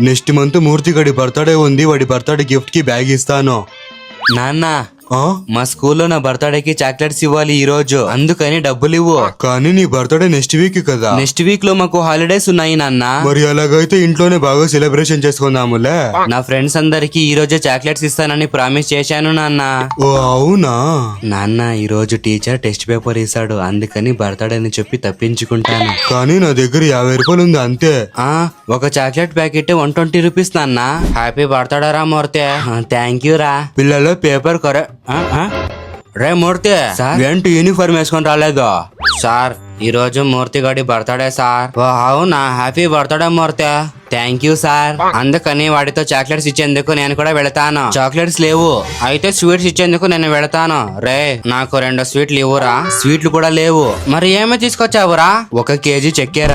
Next month మూర్తి గడి birthday ఉంది, వాడి బర్త్డే గిఫ్ట్ కి బ్యాగ్ ఇస్తాను. నాన్న ఆ? మా స్కూల్లో నా బర్త్డేకి చాక్లెట్స్ ఇవ్వాలి ఈ రోజు, అందుకని డబ్బులు ఇవ్వు. కానీ నీ బర్త్డే నెక్స్ట్ వీక్ కదా. నెక్స్ట్ వీక్ లో మాకు హాలిడేస్ ఉన్నాయి నాన్న. మరి అలాగైతే ఇంట్లోనే బాగా సెలబ్రేషన్ చేసుకుందాములే. నా ఫ్రెండ్స్ అందరికి ఈ రోజే చాక్లెట్స్ ఇస్తానని ప్రామిస్ చేశాను నాన్న. ఓ అవునా? నాన్న ఈ రోజు టీచర్ టెస్ట్ పేపర్ ఇస్తాడు, అందుకని బర్త్డే అని చెప్పి తప్పించుకుంటాను. కానీ నా దగ్గర 50 రూపాయలు ఉంది అంతే. ఒక చాక్లెట్ ప్యాకెట్ 120 రూపీస్ నాన్న. హ్యాపీ బర్త్డే రా మూర్తి. థ్యాంక్ యూ రా. పిల్లలు పేపర్ రే మూర్తి, ఏంటి యూనిఫామ్ వేసుకొని రాలేదు? సార్ ఈ రోజు మూర్తి గడి బర్త్డే సార్. ఓ అవునా, happy birthday Murthy. Thank you sir. అందుకని వాడితో చాక్లెట్స్ ఇచ్చేందుకు నేను కూడా వెళతాను. చాక్లెట్స్ లేవు, అయితే స్వీట్స్ ఇచ్చేందుకు నేను వెళతాను. రే నాకు 2 స్వీట్లు ఇవ్వురా. స్వీట్లు కూడా లేవు, మరి ఏమి తీసుకొచ్చావురా? 1 కేజీ చక్కెర.